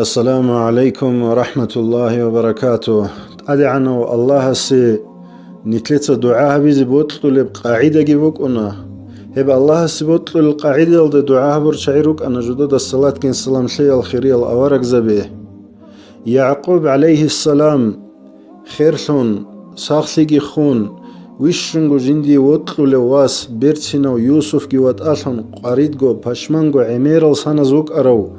السلام عليكم ورحمة الله وبركاته. أدعنا الله سي نتلت دعاء بيزي بوتلو لبقاعدة جيبوك أنا هب الله سي بوتلو القاعدة لدى دعاء برشعيروك أنا جدود الصلاة كين سلام شيء الخيرية الأورق زبيه يعقوب عليه السلام خيرلون ساخلقي خون ويشنغو جندي وطلو لواس بيرتسينو يوسف جي واتالون قاريدغو باشمانغو عميرل سانزوك أرو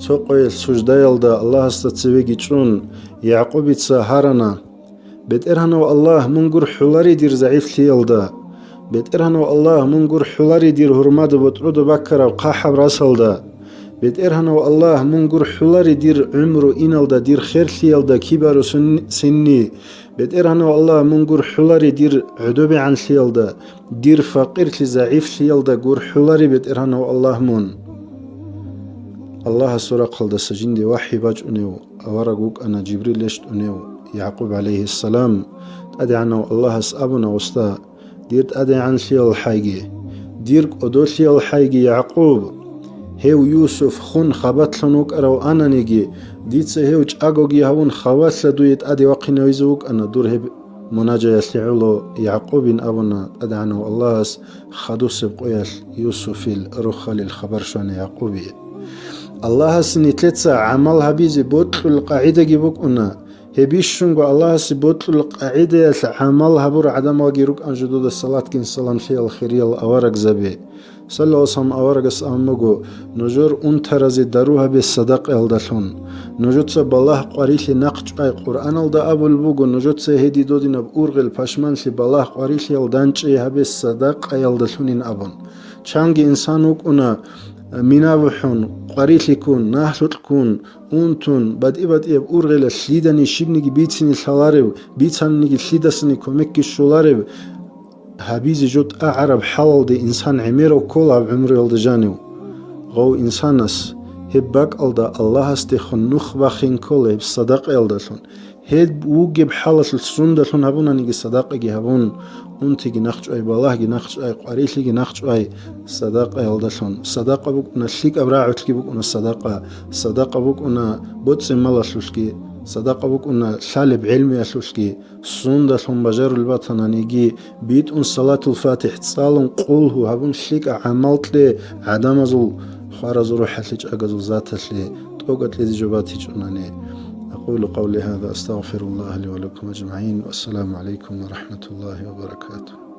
توقويل سجدايل دا الله استتسويجي چون يعقوب هارنا بترهنو الله منغر حلاري دير زعيف ليل دا بترهنو الله منغر حلاري دير هرماد بطعود بكرا وقاحب راسل دا بترهنو الله منغر حلاري دير عمرو إنال دا دير خير ليل دا كبار سني بترهنو الله منغر حلاري دير عدوبي عن ليل دا دير فقير لزعيف ليل دا غور حلاري بترهنو الله من الله سورة قلد سجين دي وحي باج أنيو أورقوك أنا جبريل لشت أنيو يعقوب عليه السلام أدي عنه الله أبنا وستا ديرت أدي عن ليل الحاجي ديرك أدو ليل الحاجي يعقوب هيو يوسف خون خبت لنوك أرو أنا نيجي ديت هيو جاقوغي هون خوات لدويت أدي وقنا ويزوك أنا دور هب مناجا يسلعولو يعقوب أبنا أدي عنه الله خدوس بقويل يوسف الروخة للخبر شان يعقوبي الله سنتلتسا عملها بيزي بوتلو القاعدة جيبوك أنا هبيشنغو الله سبوتلو القاعدة عملها بور عدم واجيروك أن جدود الصلاة كين صلاة في الخيرية الأورق زبي صلى وسلم أورق سأمغو نجور انترزي داروها بالصدق الدلون نجوتسا بالله قريشي نقج أي قرآن الدا أبو البوغو نجوتسا هدي دودين بأورغل پاشمان شي بالله قريشي الدانج أيها بالصدق أي الدلونين أبون چانجي إنسانوك أنا منابحون قريتلكون ناحلتكون أنتون بدء بأورغل الشيداني شبني بيتسني الحلارب بيتسني الشيداسني كومكي الشولارب هابيزي جوت أعرب حلال دي إنسان عميرو كولا بعمرو يلدجانيو غو إنسانس هباك ألدا الله استيخون نخبخين كولا بصدق يلدلون هيد ووجب حالة السندلون هبونا نيجي صداقة جي هبون أنتي جي نخش أي بالله جي نخش أي قريشي جي نخش أي صداقة يلدلون صداقة بوك أنا شليك أبراعو تلكي بوك أنا صداقة بوك أنا بوتسي مالا شلوشكي صداقة بوك أنا شالب علمي شلوشكي سندلون بجار الباطنة نيجي بيت أن صلاة الفاتح تصالون قوله هبون شليك عملت لي عدم زل خارز روح ليج أجازو ذات لي توقت لي جواباتي جناني أقول قولي هذا أستغفر الله لي ولكم أجمعين والسلام عليكم ورحمة الله وبركاته.